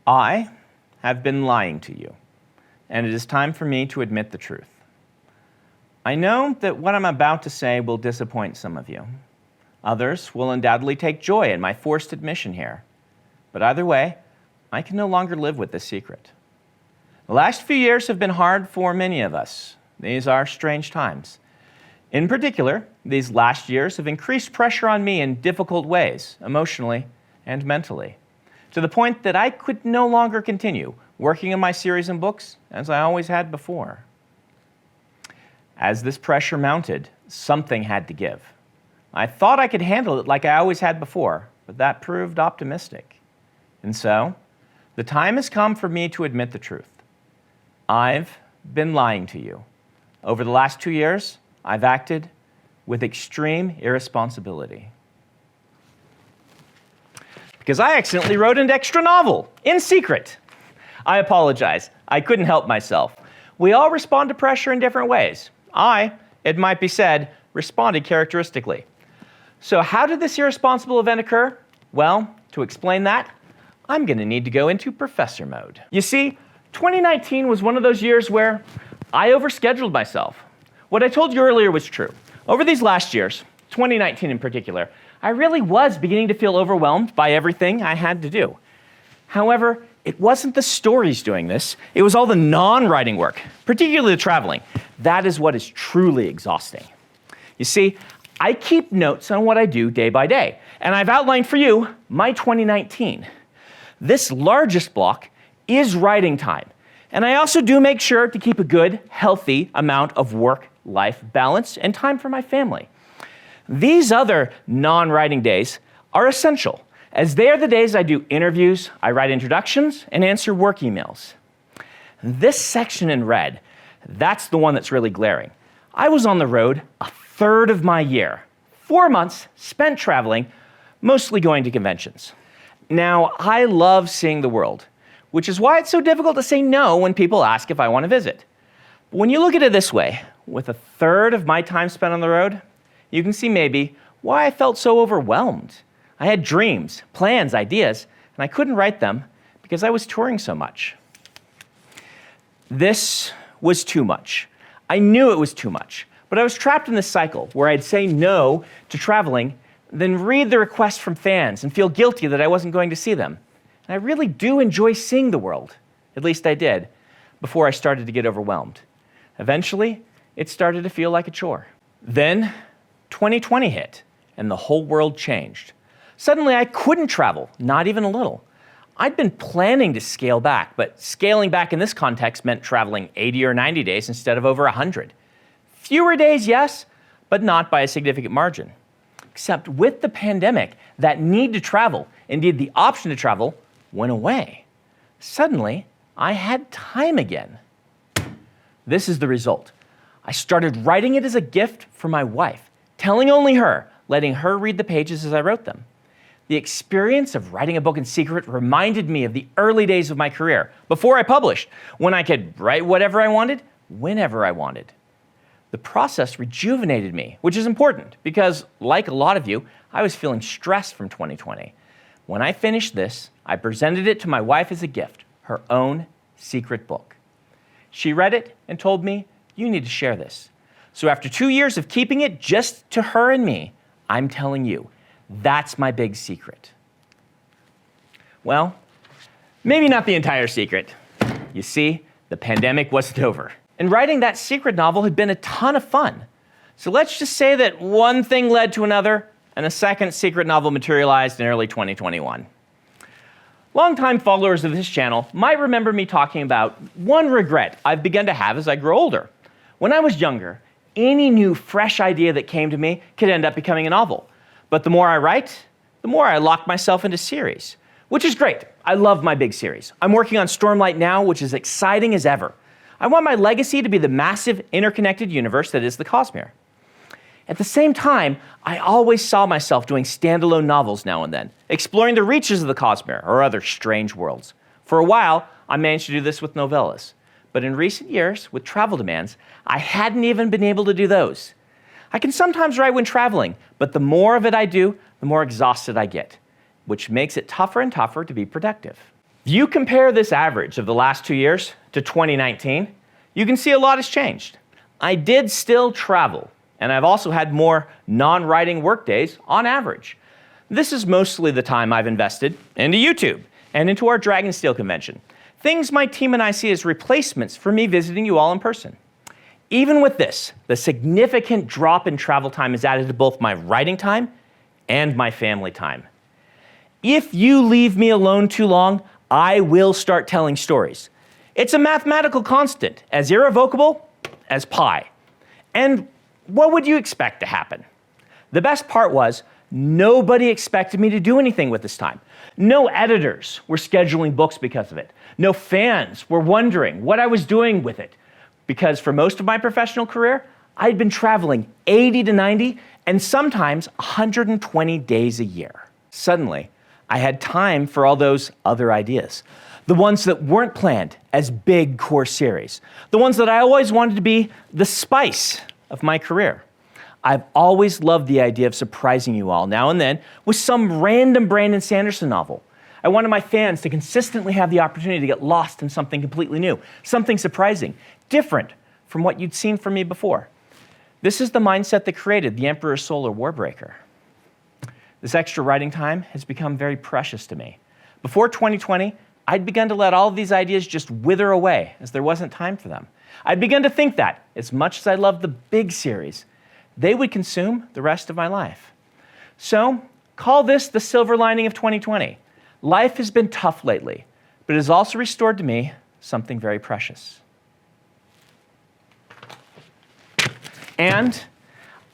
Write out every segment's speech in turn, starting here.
I have been lying to you, and it is time for me to admit the truth. I know that what I'm about to say will disappoint some of you. Others will undoubtedly take joy in my forced admission here. But either way, I can no longer live with this secret. The last few years have been hard for many of us. These are strange times. In particular, these last years have increased pressure on me in difficult ways, emotionally and mentally, to the point that I could no longer continue working on my series and books as I always had before. As this pressure mounted, something had to give. I thought I could handle it like I always had before, but that proved optimistic. And so, the time has come for me to admit the truth. I've been lying to you. Over the last 2 years, I've acted with extreme irresponsibility. Because I accidentally wrote an extra novel, in secret. I apologize. I couldn't help myself. We all respond to pressure in different ways. I, it might be said, responded characteristically. So how did this irresponsible event occur? Well, to explain that, I'm going to need to go into professor mode. You see, 2019 was one of those years where I overscheduled myself. What I told you earlier was true. Over these last years, 2019 in particular, I really was beginning to feel overwhelmed by everything I had to do. However, it wasn't the stories doing this, it was all the non-writing work, particularly the traveling. That is what is truly exhausting. You see, I keep notes on what I do day by day, and I've outlined for you my 2019. This largest block is writing time, and I also do make sure to keep a good, healthy amount of work-life balance and time for my family. These other non-writing days are essential, as they are the days I do interviews, I write introductions, and answer work emails. This section in red, that's the one that's really glaring. I was on the road a third of my year, 4 months spent traveling, mostly going to conventions. Now, I love seeing the world, which is why it's so difficult to say no when people ask if I want to visit. But when you look at it this way, with a third of my time spent on the road, you can see maybe why I felt so overwhelmed. I had dreams, plans, ideas, and I couldn't write them because I was touring so much. This was too much. I knew it was too much, but I was trapped in this cycle where I'd say no to traveling, then read the requests from fans and feel guilty that I wasn't going to see them. And I really do enjoy seeing the world, at least I did, before I started to get overwhelmed. Eventually, it started to feel like a chore. Then, 2020 hit, and the whole world changed. Suddenly, I couldn't travel, not even a little. I'd been planning to scale back, but scaling back in this context meant traveling 80 or 90 days instead of over 100. Fewer days, yes, but not by a significant margin. Except with the pandemic, that need to travel, indeed the option to travel, went away. Suddenly, I had time again. This is the result. I started writing it as a gift for my wife, telling only her, letting her read the pages as I wrote them. The experience of writing a book in secret reminded me of the early days of my career, before I published, when I could write whatever I wanted, whenever I wanted. The process rejuvenated me, which is important because, like a lot of you, I was feeling stressed from 2020. When I finished this, I presented it to my wife as a gift, her own secret book. She read it and told me, "You need to share this." So after 2 years of keeping it just to her and me, I'm telling you, that's my big secret. Well, maybe not the entire secret. You see, the pandemic wasn't over. And writing that secret novel had been a ton of fun. So let's just say that one thing led to another, and a second secret novel materialized in early 2021. Longtime followers of this channel might remember me talking about one regret I've begun to have as I grow older. When I was younger, any new, fresh idea that came to me could end up becoming a novel. But the more I write, the more I lock myself into series, which is great. I love my big series. I'm working on Stormlight now, which is exciting as ever. I want my legacy to be the massive, interconnected universe that is the Cosmere. At the same time, I always saw myself doing standalone novels now and then, exploring the reaches of the Cosmere or other strange worlds. For a while, I managed to do this with novellas. But in recent years, with travel demands, I hadn't even been able to do those. I can sometimes write when traveling, but the more of it I do, the more exhausted I get, which makes it tougher and tougher to be productive. If you compare this average of the last 2 years to 2019, you can see a lot has changed. I did still travel, and I've also had more non-writing work days on average. This is mostly the time I've invested into YouTube and into our Dragonsteel convention, things my team and I see as replacements for me visiting you all in person. Even with this, the significant drop in travel time is added to both my writing time and my family time. If you leave me alone too long, I will start telling stories. It's a mathematical constant, as irrevocable as pi. And what would you expect to happen? The best part was, nobody expected me to do anything with this time. No editors were scheduling books because of it. No fans were wondering what I was doing with it. Because for most of my professional career, I'd been traveling 80 to 90 and sometimes 120 days a year. Suddenly, I had time for all those other ideas. The ones that weren't planned as big core series. The ones that I always wanted to be the spice of my career. I've always loved the idea of surprising you all now and then with some random Brandon Sanderson novel. I wanted my fans to consistently have the opportunity to get lost in something completely new, something surprising, different from what you'd seen from me before. This is the mindset that created the Emperor's Soul or Warbreaker. This extra writing time has become very precious to me. Before 2020, I'd begun to let all of these ideas just wither away as there wasn't time for them. I'd begun to think that, as much as I loved the big series, they would consume the rest of my life. So, call this the silver lining of 2020. Life has been tough lately, but it has also restored to me something very precious. And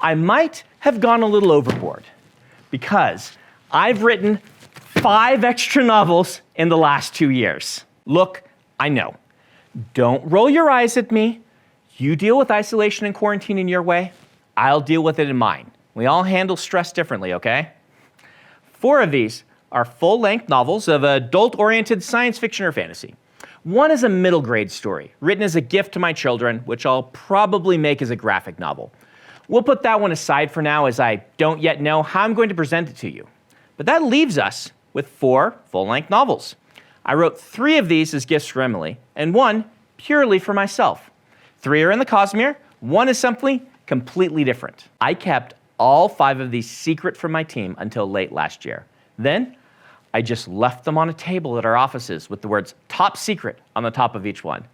I might have gone a little overboard because I've written 5 extra novels in the last 2 years. Look, I know. Don't roll your eyes at me. You deal with isolation and quarantine in your way. I'll deal with it in mine. We all handle stress differently, okay? 4 of these are full-length novels of adult-oriented science fiction or fantasy. One is a middle grade story, written as a gift to my children, which I'll probably make as a graphic novel. We'll put that one aside for now, as I don't yet know how I'm going to present it to you. But that leaves us with 4 full-length novels. I wrote 3 of these as gifts for Emily, and 1 purely for myself. 3 are in the Cosmere, 1 is something completely different. I kept all 5 of these secret from my team until late last year. Then, I just left them on a table at our offices with the words "Top Secret" on the top of each one.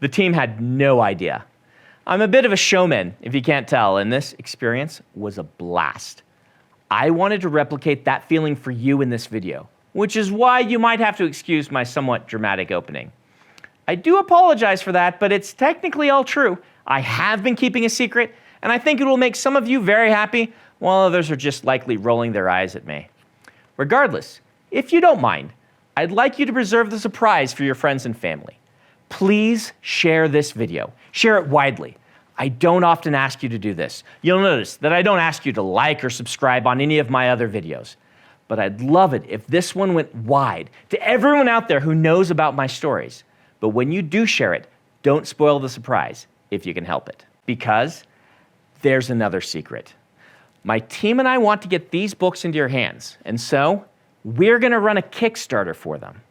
The team had no idea. I'm a bit of a showman, if you can't tell, and this experience was a blast. I wanted to replicate that feeling for you in this video, which is why you might have to excuse my somewhat dramatic opening. I do apologize for that, but it's technically all true. I have been keeping a secret, and I think it will make some of you very happy, while others are just likely rolling their eyes at me. Regardless, if you don't mind, I'd like you to preserve the surprise for your friends and family. Please share this video. Share it widely. I don't often ask you to do this. You'll notice that I don't ask you to like or subscribe on any of my other videos. But I'd love it if this one went wide to everyone out there who knows about my stories. But when you do share it, don't spoil the surprise if you can help it. Because there's another secret. My team and I want to get these books into your hands, and so we're going to run a Kickstarter for them.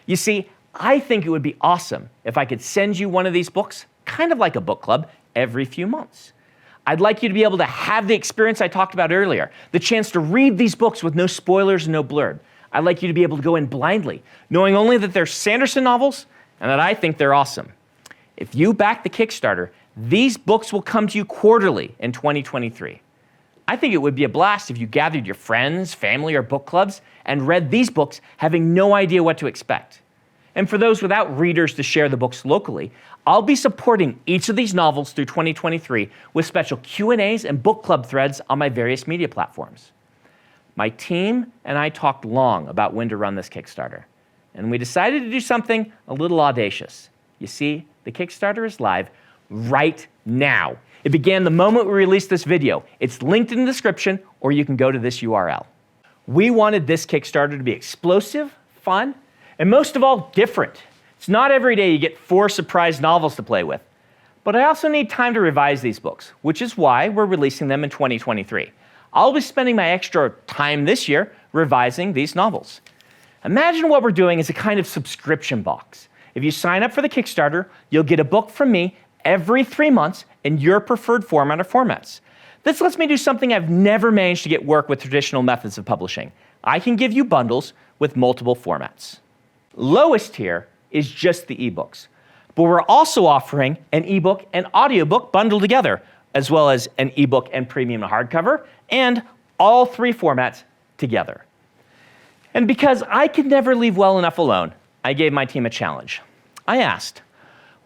You see, I think it would be awesome if I could send you one of these books, kind of like a book club, every few months. I'd like you to be able to have the experience I talked about earlier, the chance to read these books with no spoilers and no blurb. I'd like you to be able to go in blindly, knowing only that they're Sanderson novels and that I think they're awesome. If you back the Kickstarter, these books will come to you quarterly in 2023. I think it would be a blast if you gathered your friends, family, or book clubs and read these books having no idea what to expect. And for those without readers to share the books locally, I'll be supporting each of these novels through 2023 with special Q&As and book club threads on my various media platforms. My team and I talked long about when to run this Kickstarter, and we decided to do something a little audacious. You see, the Kickstarter is live right now. It began the moment we released this video. It's linked in the description, or you can go to this URL. We wanted this Kickstarter to be explosive, fun, and most of all, different. It's not every day you get 4 surprise novels to play with. But I also need time to revise these books, which is why we're releasing them in 2023. I'll be spending my extra time this year revising these novels. Imagine what we're doing is a kind of subscription box. If you sign up for the Kickstarter, you'll get a book from me every 3 months in your preferred format or formats. This lets me do something I've never managed to get work with traditional methods of publishing. I can give you bundles with multiple formats. Lowest tier is just the ebooks, but we're also offering an ebook and audiobook bundled together, as well as an ebook and premium hardcover, and all 3 formats together. And because I could never leave well enough alone, I gave my team a challenge. I asked,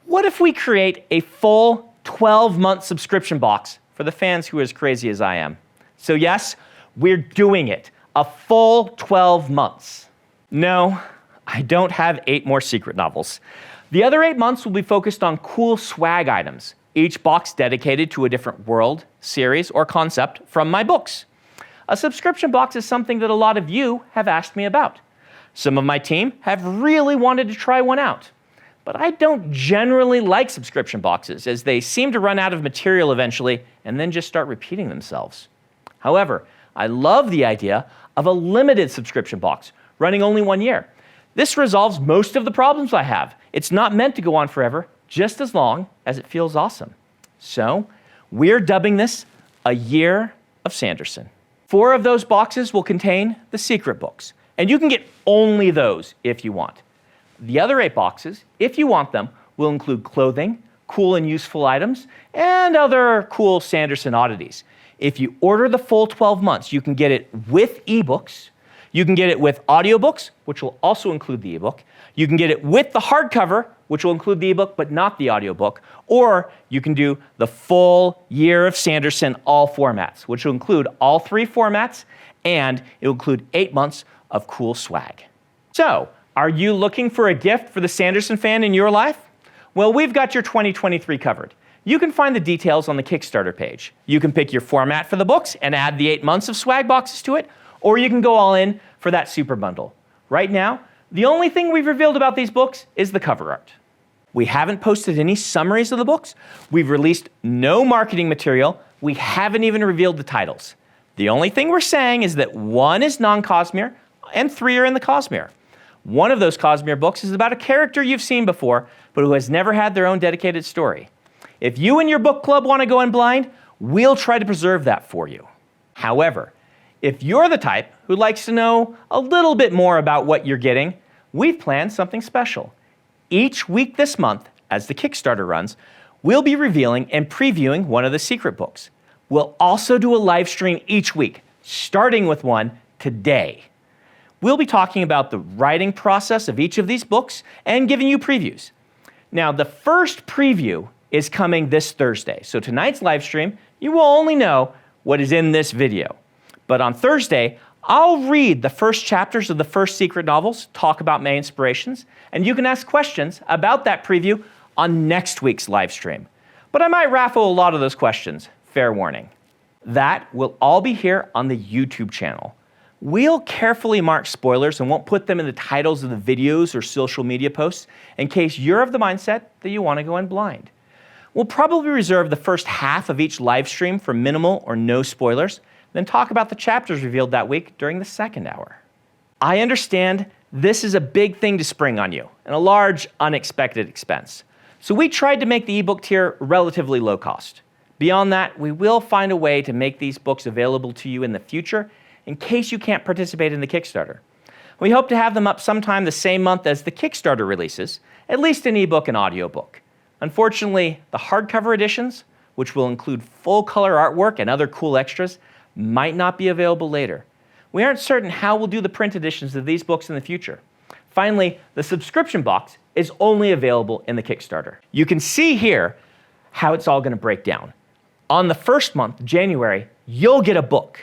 what if we create a full 12-month subscription box for the fans who are as crazy as I am? So yes, we're doing it. A full 12 months. No, I don't have 8 more secret novels. The other 8 months will be focused on cool swag items, each box dedicated to a different world, series, or concept from my books. A subscription box is something that a lot of you have asked me about. Some of my team have really wanted to try one out. But I don't generally like subscription boxes, as they seem to run out of material eventually and then just start repeating themselves. However, I love the idea of a limited subscription box running only 1 year. This resolves most of the problems I have. It's not meant to go on forever, just as long as it feels awesome. So, we're dubbing this a year of Sanderson. 4 of those boxes will contain the secret books, and you can get only those if you want. The other 8 boxes, if you want them, will include clothing, cool and useful items, and other cool Sanderson oddities. If you order the full 12 months, you can get it with ebooks, you can get it with audiobooks, which will also include the ebook, you can get it with the hardcover, which will include the ebook but not the audiobook, or you can do the full year of Sanderson, all formats, which will include all 3 formats, and it will include 8 months of cool swag. So, are you looking for a gift for the Sanderson fan in your life? Well, we've got your 2023 covered. You can find the details on the Kickstarter page. You can pick your format for the books and add the 8 months of swag boxes to it, or you can go all in for that super bundle. Right now, the only thing we've revealed about these books is the cover art. We haven't posted any summaries of the books. We've released no marketing material. We haven't even revealed the titles. The only thing we're saying is that 1 is non-Cosmere and 3 are in the Cosmere. One of those Cosmere books is about a character you've seen before, but who has never had their own dedicated story. If you and your book club want to go in blind, we'll try to preserve that for you. However, if you're the type who likes to know a little bit more about what you're getting, we've planned something special. Each week this month, as the Kickstarter runs, we'll be revealing and previewing one of the secret books. We'll also do a live stream each week, starting with one today. We'll be talking about the writing process of each of these books and giving you previews. Now, the first preview is coming this Thursday. So tonight's live stream, you will only know what is in this video. But on Thursday, I'll read the first chapters of the first secret novels, talk about my inspirations, and you can ask questions about that preview on next week's live stream. But I might raffle a lot of those questions, fair warning. That will all be here on the YouTube channel. We'll carefully mark spoilers and won't put them in the titles of the videos or social media posts in case you're of the mindset that you want to go in blind. We'll probably reserve the first half of each live stream for minimal or no spoilers, then talk about the chapters revealed that week during the second hour. I understand this is a big thing to spring on you and a large, unexpected expense. So we tried to make the ebook tier relatively low cost. Beyond that, we will find a way to make these books available to you in the future in case you can't participate in the Kickstarter. We hope to have them up sometime the same month as the Kickstarter releases, at least an ebook and audiobook. Unfortunately, the hardcover editions, which will include full-color artwork and other cool extras, might not be available later. We aren't certain how we'll do the print editions of these books in the future. Finally, the subscription box is only available in the Kickstarter. You can see here how it's all going to break down. On the first month, January, you'll get a book.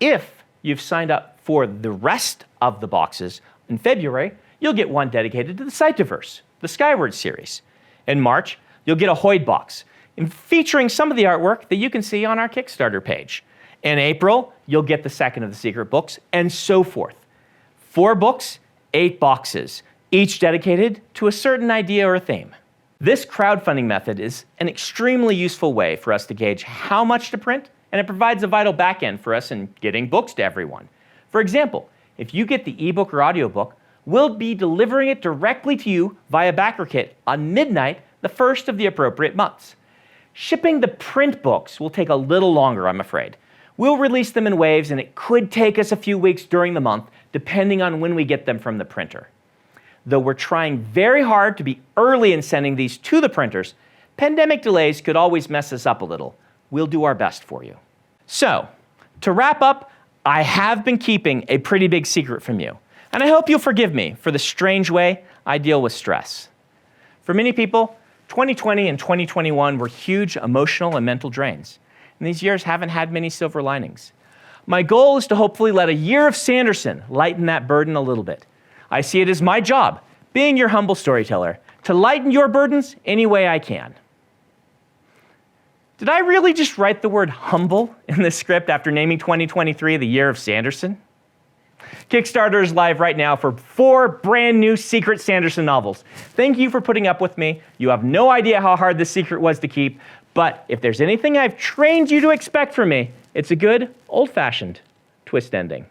If you've signed up for the rest of the boxes in February, you'll get one dedicated to the Cytoverse, the Skyward series. In March, you'll get a Hoyd box, featuring some of the artwork that you can see on our Kickstarter page. In April, you'll get the second of the secret books, and so forth. 4 books, 8 boxes, each dedicated to a certain idea or a theme. This crowdfunding method is an extremely useful way for us to gauge how much to print, and it provides a vital backend for us in getting books to everyone. For example, If you get the ebook or audiobook, we'll be delivering it directly to you via BackerKit on midnight the first of the appropriate months. Shipping the print books will take a little longer, I'm afraid. We'll release them in waves, and it could take us a few weeks during the month, depending on when we get them from the printer. Though we're trying very hard to be early in sending these to the printers, pandemic delays could always mess us up a little. We'll do our best for you. So, to wrap up, I have been keeping a pretty big secret from you, and I hope you'll forgive me for the strange way I deal with stress. For many people, 2020 and 2021 were huge emotional and mental drains, and these years haven't had many silver linings. My goal is to hopefully let a year of Sanderson lighten that burden a little bit. I see it as my job, being your humble storyteller, to lighten your burdens any way I can. Did I really just write the word humble in this script after naming 2023 the year of Sanderson? Kickstarter is live right now for 4 brand new Secret Sanderson novels. Thank you for putting up with me. You have no idea how hard this secret was to keep, but if there's anything I've trained you to expect from me, it's a good, old-fashioned twist ending.